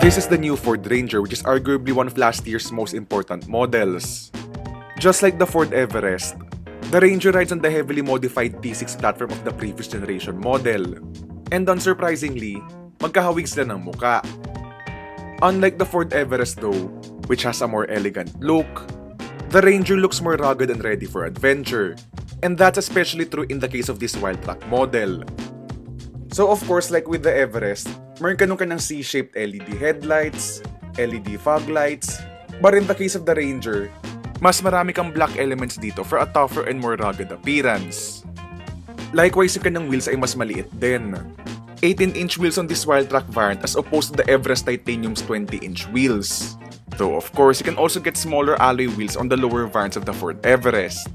This is the new Ford Ranger, which is arguably one of last year's most important models. Just like the Ford Everest, the Ranger rides on the heavily modified T6 platform of the previous generation model. And unsurprisingly, magkahawig sila ng muka. Unlike the Ford Everest though, which has a more elegant look, the Ranger looks more rugged and ready for adventure. And that's especially true in the case of this Wildtrak model. So of course, like with the Everest, meron ka ng C-shaped LED headlights, LED fog lights, but in the case of the Ranger, mas marami kang black elements dito for a tougher and more rugged appearance. Likewise, yung kanyang wheels ay mas maliit din. 18-inch wheels on this Wildtrak variant as opposed to the Everest Titanium's 20-inch wheels. Though of course, you can also get smaller alloy wheels on the lower variants of the Ford Everest.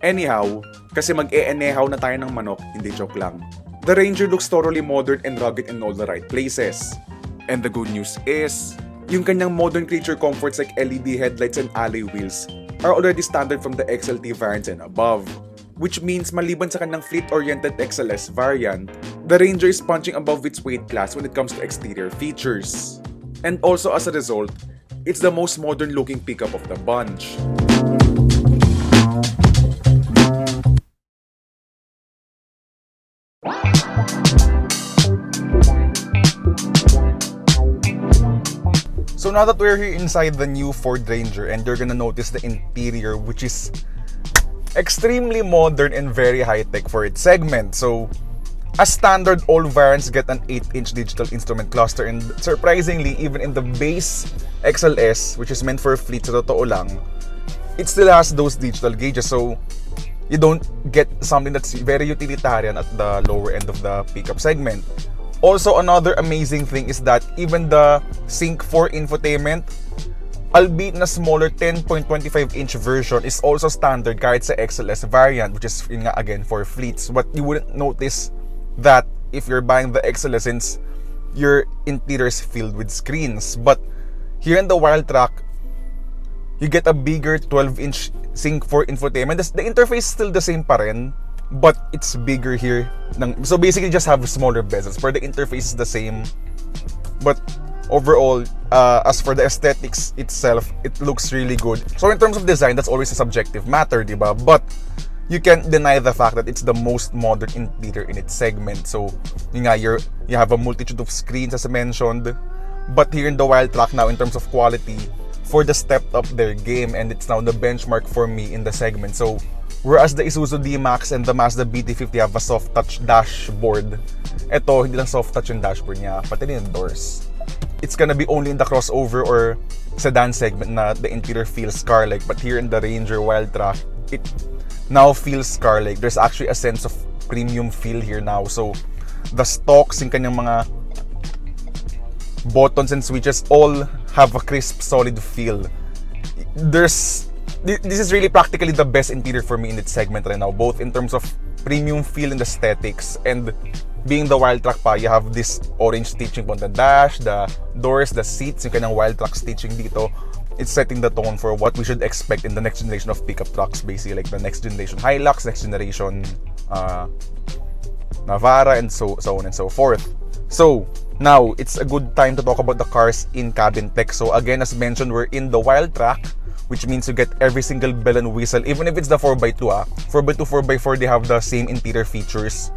Anyhow, kasi mag-e-enehaw na tayo ng manok, hindi joke lang. The Ranger looks thoroughly modern and rugged in all the right places. And the good news is, yung kanyang modern creature comforts like LED headlights and alloy wheels are already standard from the XLT variants and above. Which means maliban sa kanyang fleet-oriented XLS variant, the Ranger is punching above its weight class when it comes to exterior features. And also as a result, it's the most modern looking pickup of the bunch. So now that we're here inside the new Ford Ranger and you're gonna notice the interior, which is extremely modern and very high-tech for its segment. So as standard, all variants get an 8-inch digital instrument cluster, and surprisingly, even in the base XLS, which is meant for fleet sa totoo lang, it still has those digital gauges, so you don't get something that's very utilitarian at the lower end of the pickup segment. Also, another amazing thing is that even the Sync 4 infotainment, albeit na smaller 10.25-inch version, is also standard kahit sa XLS variant, which is yun nga again for fleets. But you wouldn't notice that if you're buying the XLS since your interior is filled with screens. But here in the Wildtrak, you get a bigger 12-inch Sync 4 infotainment. The interface is still the same pa rin, but it's bigger here. So basically, just have smaller bezels. For the interface is the same, but overall, as for the aesthetics itself, it looks really good. So in terms of design, that's always a subjective matter, diba? But you can't deny the fact that it's the most modern interior in its segment. So yun nga, you have a multitude of screens as I mentioned. But here in the Wildtrak now, in terms of quality, Ford has stepped up their game and it's now the benchmark for me in the segment. So whereas the Isuzu D-Max and the Mazda BT50 have a soft touch dashboard, eto hindi lang soft touch yung dashboard niya, pati rin yung doors. It's gonna be only in the crossover or sedan segment na the interior feels car-like, but here in the Ranger Wildtrak, it now feels car-like. There's actually a sense of premium feel here now. So the stalks, yung kanyang mga buttons and switches all have a crisp, solid feel. This is really practically the best interior for me in its segment right now, both in terms of premium feel and aesthetics, and being the Wildtrak pa, you have this orange stitching on the dash, the doors, the seats, yung kanyang Wildtrak stitching dito. It's setting the tone for what we should expect in the next generation of pickup trucks, basically like the next generation Hilux, next generation Navara, and so on and so forth. So now it's a good time to talk about the car's in-cabin tech. So again, as mentioned, we're in the Wildtrak, which means you get every single bell and whistle, even if it's the 4x2. 4x2, 4x4, they have the same interior features.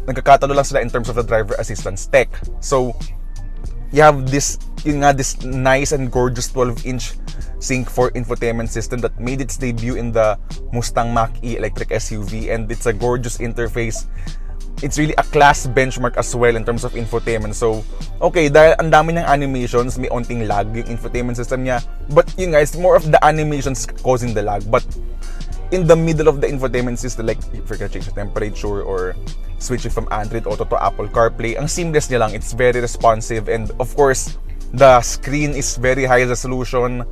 Nagkakatalo lang sila in terms of the driver assistance tech. So you have this nice and gorgeous 12-inch Sync 4 infotainment system that made its debut in the Mustang Mach-E electric SUV, and it's a gorgeous interface. It's really a class benchmark as well in terms of infotainment. So, okay, dahil ang dami ng animations, may onting lag yung infotainment system niya. But yun guys, more of the animations causing the lag. But in the middle of the infotainment system, like if you're gonna change the temperature or switching from Android Auto to Apple CarPlay, ang seamless niya lang. It's very responsive, and of course, the screen is very high resolution.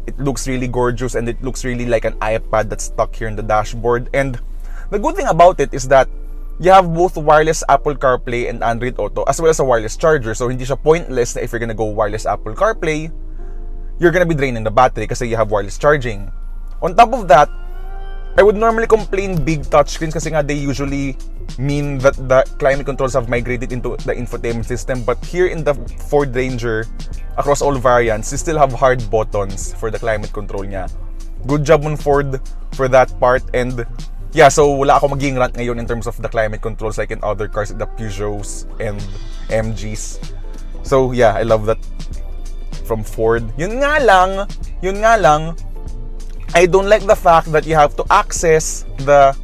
It looks really gorgeous, and it looks really like an iPad that's stuck here in the dashboard. And the good thing about it is that you have both wireless Apple CarPlay and Android Auto, as well as a wireless charger. So hindi siya pointless na if you're gonna go wireless Apple CarPlay, you're gonna be draining the battery kasi you have wireless charging. On top of that, I would normally complain big touchscreens kasi nga they usually mean that the climate controls have migrated into the infotainment system. But here in the Ford Ranger, across all variants, you still have hard buttons for the climate control niya. Good job on Ford for that part. And yeah, so wala ako magiging rant ngayon in terms of the climate controls like in other cars, the Peugeots and MGs. So yeah, I love that from Ford. Yun nga lang, I don't like the fact that you have to access the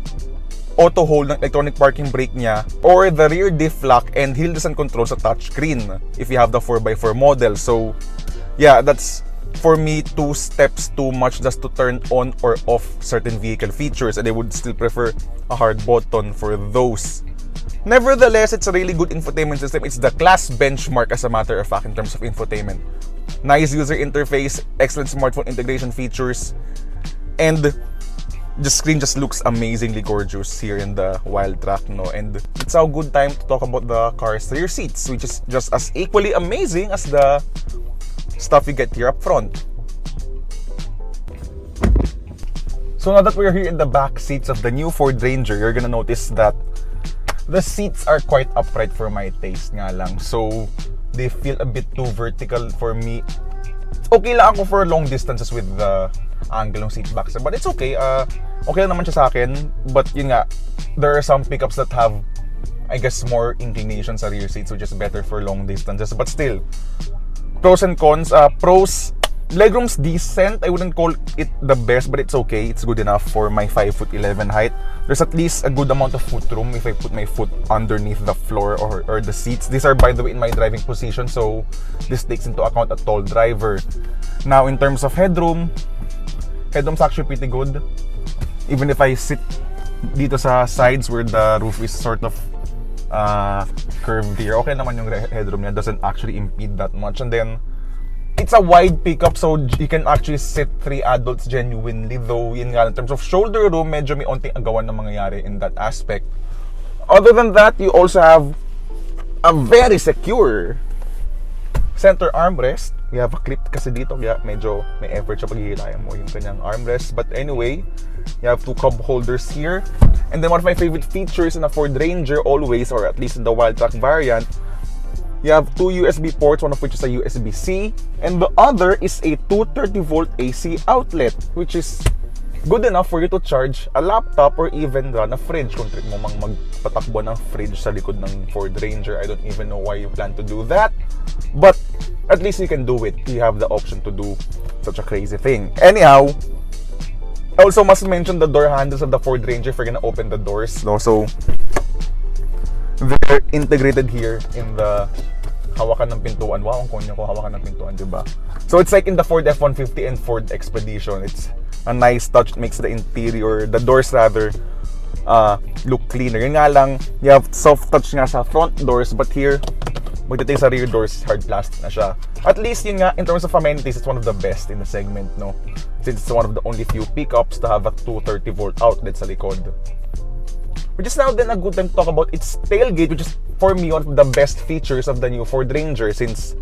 auto hold ng electronic parking brake niya or the rear diff lock and hill descent control sa touchscreen if you have the 4x4 model. So yeah, that's for me 2 steps too much just to turn on or off certain vehicle features, and I would still prefer a hard button for those. Nevertheless, it's a really good infotainment system. It's the class benchmark as a matter of fact in terms of infotainment. Nice user interface, excellent smartphone integration features, and the screen just looks amazingly gorgeous here in the Wildtrak, no? And it's a good time to talk about the car's rear seats, which is just as equally amazing as the stuff you get here up front. So now that we're here in the back seats of the new Ford Ranger, you're gonna notice that the seats are quite upright for my taste nga lang. So they feel a bit too vertical for me. Okay lang ako for long distances with the angle ng seat backs, but it's okay. Okay lang naman siya sa akin. But yun nga, there are some pickups that have, I guess, more inclination sa rear seats, which is better for long distances. But still, pros and cons. Pros, legroom's decent. I wouldn't call it the best, but it's okay. It's good enough for my 5'11" height. There's at least a good amount of foot room if I put my foot underneath the floor or the seats. These are, by the way, in my driving position, so this takes into account a tall driver. Now, in terms of headroom's actually pretty good. Even if I sit dito sa sides where the roof is sort of curved here, okay naman yung headroom niya. Doesn't actually impede that much. And then, it's a wide pickup, so you can actually sit 3 adults genuinely. Though, yun nga, in terms of shoulder room, medyo may onting agawan na mangyayari in that aspect. Other than that, you also have a very secure center armrest. We have a clip kasi dito, kaya medyo may effort siya paghihilayan mo yung kanyang armrest. But anyway, you have 2 cup holders here. And then one of my favorite features in a Ford Ranger always, or at least in the Wildtrak variant, you have 2 USB ports, one of which is a USB-C, and the other is a 230-volt AC outlet, which is good enough for you to charge a laptop or even run a fridge. Kung trip mo mang magpatakbo ng fridge sa likod ng Ford Ranger, I don't even know why you plan to do that. But at least you can do it. You have the option to do such a crazy thing. Anyhow, I also must mention the door handles of the Ford Ranger if you're gonna open the doors. No? So, they're integrated here in the hawakan ng pintuan. Wow, ang konyo ko, hawakan ng pintuan, diba? So, it's like in the Ford F-150 and Ford Expedition. It's a nice touch. It makes the interior, the doors rather, look cleaner. Yun nga lang, you have soft touch nga sa front doors, but here, magdating sa rear doors, hard plastic na siya. At least yun nga, in terms of amenities, it's one of the best in the segment, no? Since it's one of the only few pickups to have a 230-volt outlet sa likod. Which is now then a good time to talk about its tailgate, which is for me one of the best features of the new Ford Ranger, since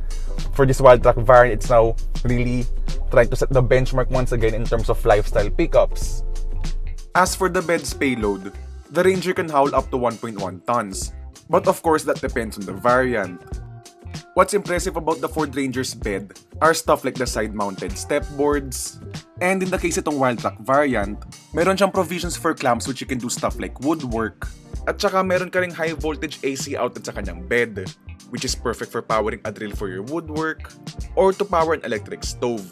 for this Wildtrak variant, it's now really trying to set the benchmark once again in terms of lifestyle pickups. As for the bed's payload, the Ranger can haul up to 1.1 tons. But of course, that depends on the variant. What's impressive about the Ford Ranger's bed are stuff like the side-mounted step boards. And in the case itong Wildtrak variant, meron siyang provisions for clamps which you can do stuff like woodwork. At saka meron ka ring high voltage AC outlet sa kanyang bed, which is perfect for powering a drill for your woodwork or to power an electric stove.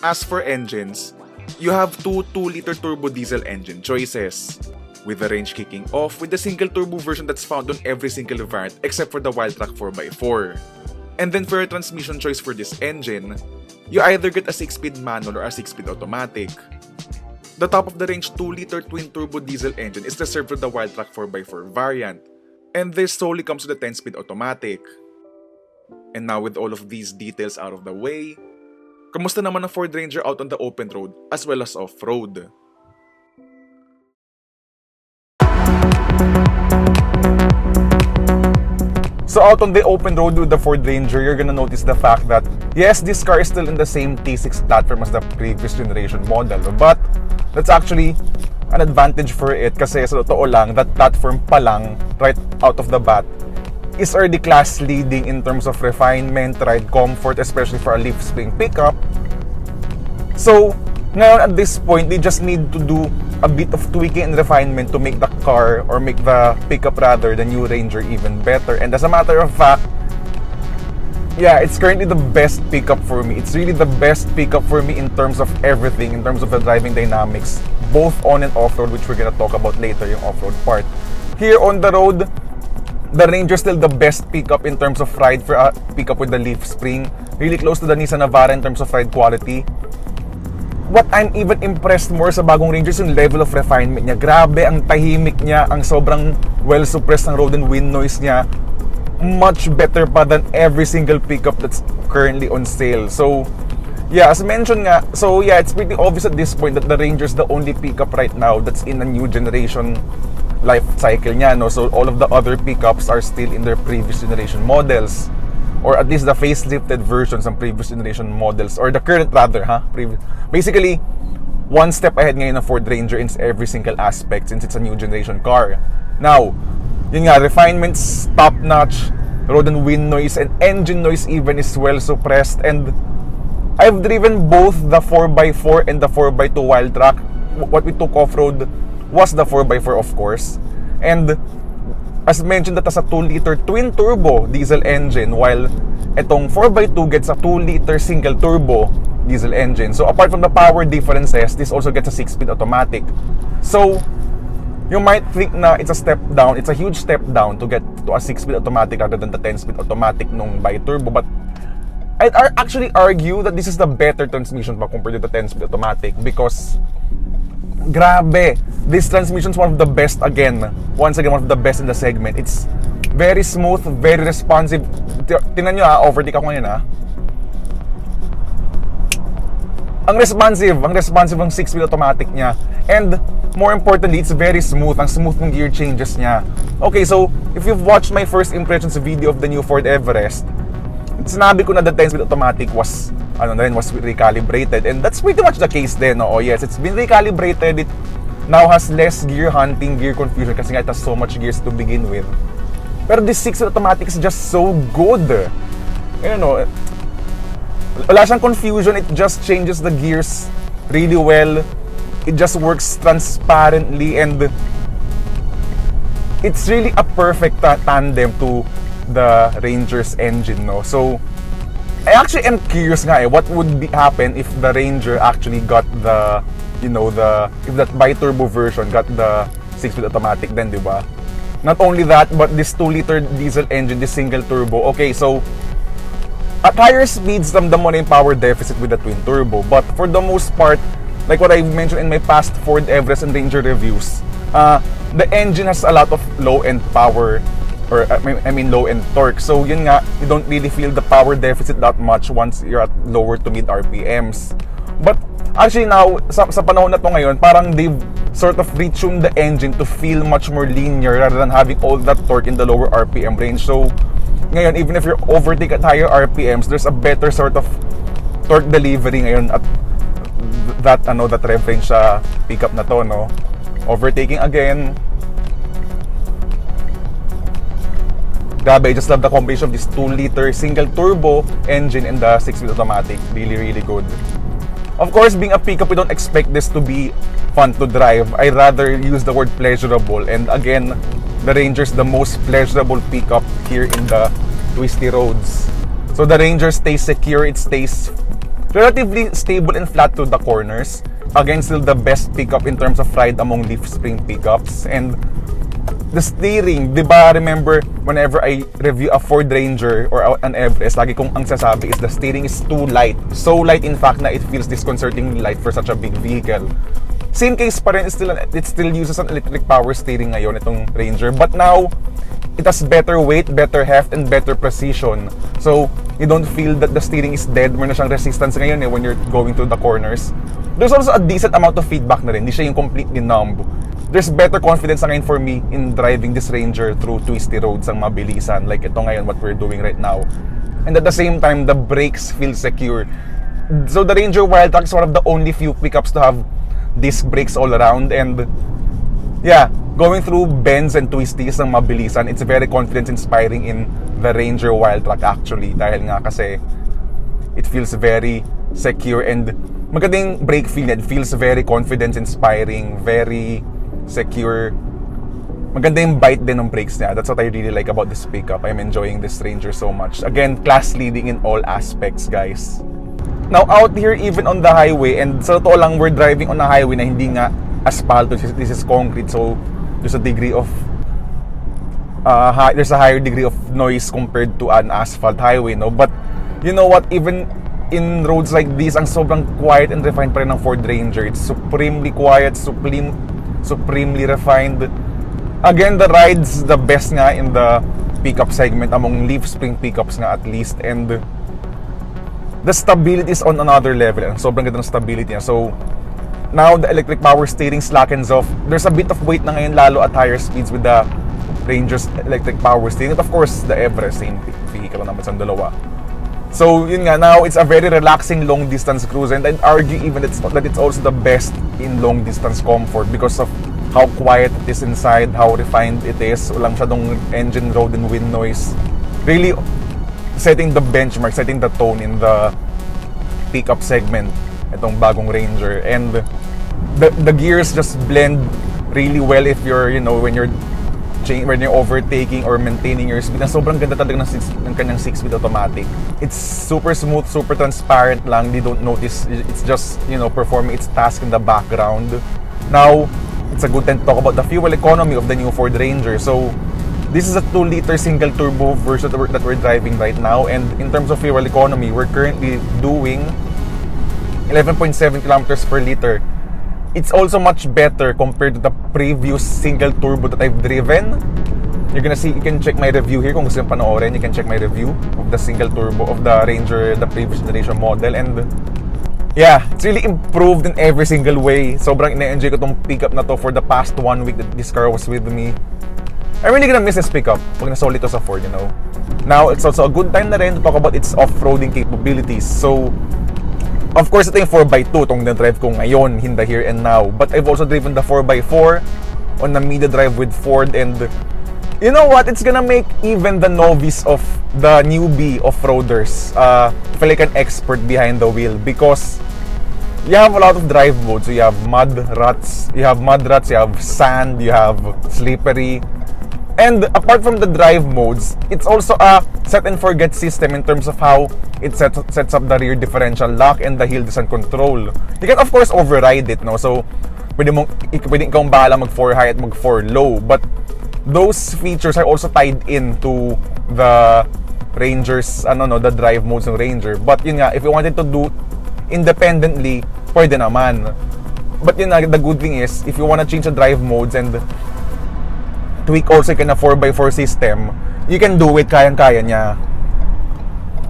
As for engines, you have 2 2-liter turbo diesel engine choices, with the range kicking off with the single turbo version that's found on every single variant except for the Wildtrak 4x4. And then for your transmission choice for this engine, you either get a 6-speed manual or a 6-speed automatic. The top of the range 2-liter twin turbo diesel engine is reserved for the Wildtrak 4x4 variant, and this solely comes with a 10-speed automatic. And now with all of these details out of the way, kamusta naman ang Ford Ranger out on the open road as well as off-road? So out on the open road with the Ford Ranger, you're gonna notice the fact that, yes, this car is still in the same T6 platform as the previous generation model, but let's actually an advantage for it kasi sa totoo lang, that platform pa lang, right out of the bat, is already class leading in terms of refinement, ride comfort, especially for a leaf spring pickup. So, ngayon at this point, they just need to do a bit of tweaking and refinement to make the car, or make the pickup rather, the new Ranger, even better. And as a matter of fact, yeah, it's currently the best pickup for me. It's really the best pickup for me in terms of everything, in terms of the driving dynamics, both on and off-road, which we're gonna talk about later, yung off-road part. Here on the road, the Ranger is still the best pickup in terms of ride for a pickup with the leaf spring. Really close to the Nissan Navara in terms of ride quality. What I'm even impressed more sa bagong Ranger is yung level of refinement niya. Grabe, ang tahimik niya, ang sobrang well-suppressed ng road and wind noise niya. Much better pa than every single pickup that's currently on sale. So, yeah, as mentioned nga, so yeah, it's pretty obvious at this point that the Ranger is the only pickup right now that's in a new generation life cycle niya, no? So, all of the other pickups are still in their previous generation models. Or at least the facelifted versions ng previous generation models, or the current rather, basically one step ahead ngayon ng Ford Ranger in every single aspect since it's a new generation car. Now, yun nga, refinements top notch, road and wind noise and engine noise even is well suppressed. And I've driven both the 4x4 and the 4x2 Wildtrak. What we took off-road was the 4x4, of course, and as mentioned, that has a 2-liter twin-turbo diesel engine, while itong 4x2 gets a 2-liter single-turbo diesel engine. So, apart from the power differences, this also gets a 6-speed automatic. So, you might think na it's a step down, it's a huge step down to get to a 6-speed automatic rather than the 10-speed automatic nung bi-turbo. But I'd actually argue that this is the better transmission pa compared to the 10-speed automatic, because grabe, this transmission is one of the best again. Once again, one of the best in the segment. It's very smooth, very responsive. Tingnan nyo overtake ako ngayon Ang responsive ng 6-speed automatic niya. And more importantly, it's very smooth. Ang smooth ng gear changes niya. Okay, so if you've watched my first impressions video of the new Ford Everest, sinabi ko na the 10-speed automatic was recalibrated, and that's pretty much the case then. Oh yes, it's been recalibrated. It now has less gear hunting, gear confusion kasi nga it has so much gears to begin with. Pero this 6-speed automatic is just so good. You know, wala siyang confusion. It just changes the gears really well. It just works transparently, and it's really a perfect tandem to the Ranger's engine, no? So, I actually am curious nga what would happen if the Ranger actually got the, if that bi-turbo version got the 6-speed automatic then, di ba? Not only that, but this 2-liter diesel engine, this single turbo, okay, so at higher speeds, ramdam mo na yung power deficit with the twin turbo. But for the most part, like what I mentioned in my past Ford Everest and Ranger reviews, the engine has a lot of low-end power, or low-end torque. So yun nga, you don't really feel the power deficit that much once you're at lower to mid RPMs. But actually now, sa panahon na to ngayon, parang they've sort of retuned the engine to feel much more linear rather than having all that torque in the lower RPM range. So ngayon, even if you're overtake at higher RPMs, there's a better sort of torque delivery ngayon at that rev range sa pickup na to, no? Overtaking again. Grabe, I just love the combination of this 2-liter single turbo engine and the 6-speed automatic. Really, really good. Of course, being a pickup, we don't expect this to be fun to drive. I rather use the word pleasurable. And again, the Ranger's the most pleasurable pickup here in the twisty roads. So the Ranger stays secure. It stays relatively stable and flat to the corners. Again, still the best pickup in terms of ride among leaf spring pickups. And the steering, di ba, remember, whenever I review a Ford Ranger or an Everest, lagi kong ang sasabi is the steering is too light. So light, in fact, na it feels disconcertingly light for such a big vehicle. Same case pa rin, it still uses an electric power steering ngayon, itong Ranger. But now, it has better weight, better heft, and better precision. So, you don't feel that the steering is dead. Meron na siyang resistance ngayon when you're going through the corners. There's also a decent amount of feedback na rin. Hindi siya yung completely numb. There's better confidence na ngayon for me in driving this Ranger through twisty roads ang mabilisan. Like ito ngayon, what we're doing right now. And at the same time, the brakes feel secure. So the Ranger Wildtrak is one of the only few pickups to have disc brakes all around, and yeah, going through bends and twisties ng mabilisan, it's very confidence-inspiring in the Ranger Wildtrak actually. Dahil nga kasi, it feels very secure and magandang brake feel niya. It feels very confidence-inspiring, very secure. Maganda yung bite din ng brakes niya. That's what I really like about this pickup. I'm enjoying this Ranger so much. Again, class leading in all aspects, guys. Now, out here, even on the highway, and sa totoo lang, we're driving on a highway na hindi nga asphalt. This is concrete, so there's a degree of there's a higher degree of noise compared to an asphalt highway, no? But you know what? Even in roads like this, ang sobrang quiet and refined pa rin ng Ford Ranger. It's supremely quiet, supremely refined. Again, the ride's the best nga in the pickup segment among leaf spring pickups nga at least, and the stability is on another level. Sobrang ganda ng stability niya. So now the electric power steering slackens off. There's a bit of weight na ngayon lalo at higher speeds with the Ranger's electric power steering. At of course, the Everest, same vehicle naman sa dalawa. So yun nga, now it's a very relaxing long distance cruise, and I'd argue even that it's also the best in long distance comfort because of how quiet it is inside, how refined it is. Walang masyadong engine, road, and wind noise. Really setting the benchmark, setting the tone in the pickup segment, itong bagong Ranger. And the gears just blend really well if you're, you know, when you're overtaking or maintaining your speed. Sobrang ganda talaga ng kanyang 6-speed automatic. It's super smooth, super transparent lang. They don't notice. It's just, you know, performing its task in the background. Now, it's a good time to talk about the fuel economy of the new Ford Ranger. So, this is a 2-liter single turbo version that we're driving right now. And in terms of fuel economy, we're currently doing 11.7 kilometers per liter. It's also much better compared to the previous single turbo that I've driven. You're gonna see, you can check my review here kung gusto yung panoorin. You can check my review of the single turbo of the Ranger, the previous generation model. And yeah, it's really improved in every single way. Sobrang ina-enjoy ko tong pickup na to for the past 1 week that this car was with me. I'm really gonna miss this pickup pag nasoli to sa Ford, you know. Now, it's also a good time na rin to talk about its off-roading capabilities. So, of course, ito yung 4x2 itong na-drive ko ngayon, in the here and now. But I've also driven the 4x4 on the media drive with Ford, and you know what? It's gonna make even the novice of the newbie off-roaders feel like an expert behind the wheel, because you have a lot of drive modes. So you have mud ruts, you have sand, you have slippery. And apart from the drive modes, it's also a set and forget system in terms of how it sets up the rear differential lock and the hill descent control. You can of course override it, no? So pwede ikaw bahala mag 4 high at mag 4 low, but those features are also tied into the Ranger's the drive modes ng Ranger. But yun nga, if you wanted to do independently, pwede naman. But yun nga, the good thing is if you wanna change the drive modes and tweak also ka na 4x4 system, you can do it, kayang-kaya niya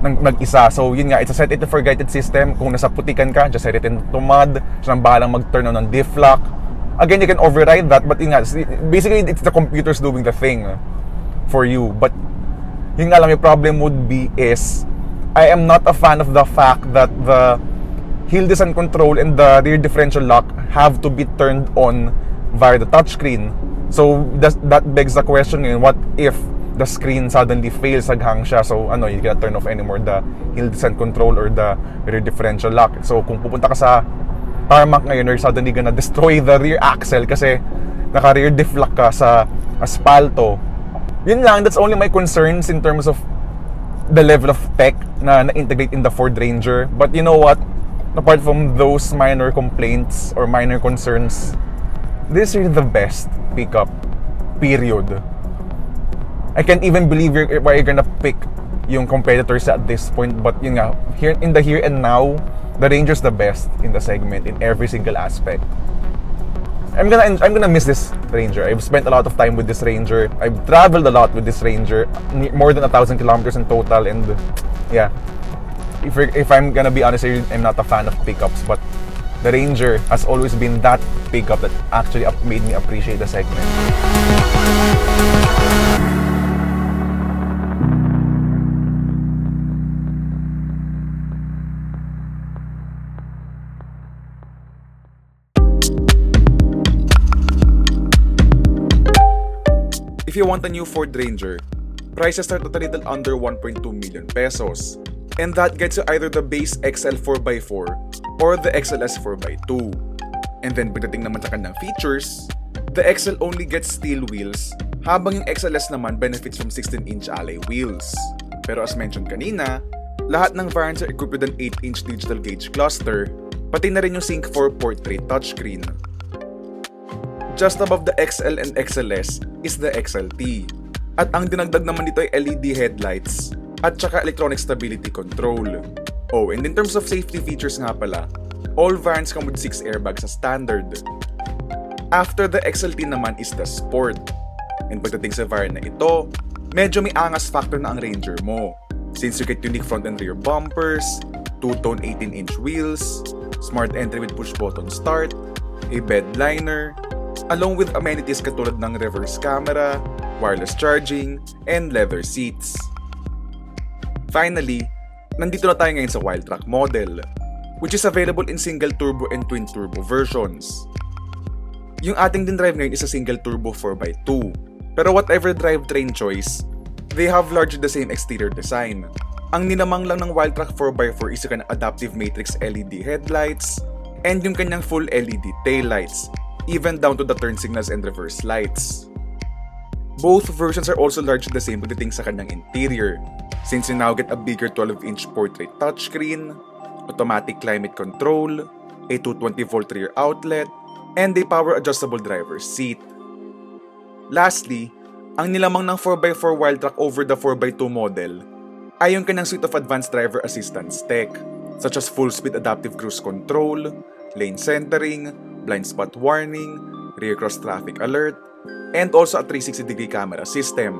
mag-isa. So yun nga, it's a set it and forget it system. Kung nasa putikan ka, just set it into mud. Siya nang bahalang mag-turn on ng diff lock. Again, you can override that, but yun nga, basically it's the computers doing the thing for you. But yun nga lang, yung problem would be is I am not a fan of the fact that the hill descent control and the rear differential lock have to be turned on via the touchscreen. So that begs the question ngayon, what if the screen suddenly fails, naghang siya, so you cannot turn off anymore the hill descent control or the rear differential lock. So kung pupunta ka sa tarmac ngayon, you're suddenly gonna destroy the rear axle kasi naka rear diff lock ka sa aspalto. Yun lang, that's only my concerns in terms of the level of tech na integrate in the Ford Ranger. But you know what, apart from those minor complaints or minor concerns, this is the best pickup, period. I can't even believe why you're gonna pick yung competitors at this point. But yun nga, here and now, the Ranger's the best in the segment in every single aspect. I'm gonna miss this Ranger. I've spent a lot of time with this Ranger. I've traveled a lot with this Ranger, more than 1,000 kilometers in total. And yeah, if I'm gonna be honest, I'm not a fan of pickups, but the Ranger has always been that pickup that actually made me appreciate the segment. If you want a new Ford Ranger, prices start at a little under 1.2 million pesos. And that gets you either the base XL 4x4 or the XLS 4x2. And then pagdating naman sa kanyang features, the XL only gets steel wheels, habang yung XLS naman benefits from 16-inch alloy wheels. Pero as mentioned kanina, lahat ng variants are equipped with an 8-inch digital gauge cluster, pati na rin yung Sync 4 portrait touchscreen. Just above the XL and XLS is the XLT. At ang dinagdag naman dito ay LED headlights at saka electronic stability control. Oh, and in terms of safety features nga pala, all variants come with 6 airbags as standard. After the XLT naman is the Sport. And pagdating sa variant na ito, medyo may angas factor na ang Ranger mo. Since you get unique front and rear bumpers, two-tone 18-inch wheels, smart entry with push-button start, a bed liner, along with amenities katulad ng reverse camera, wireless charging, and leather seats. Finally, nandito na tayo ngayon sa Wildtrak model, which is available in single turbo and twin turbo versions. Yung ating din drive ngayon is a single turbo 4x2, pero whatever drivetrain choice, they have largely the same exterior design. Ang ninamang lang ng Wildtrak 4x4 is yung kanyang adaptive matrix LED headlights and yung kanyang full LED taillights, even down to the turn signals and reverse lights. Both versions are also largely the same pagdating sa kanyang interior, since you now get a bigger 12-inch portrait touchscreen, automatic climate control, a 220-volt rear outlet, and a power-adjustable driver's seat. Lastly, ang nilamang ng 4x4 Wildtrak over the 4x2 model ay yung kanyang suite of advanced driver assistance tech, such as full-speed adaptive cruise control, lane centering, blind spot warning, rear cross traffic alert, and also a 360-degree camera system.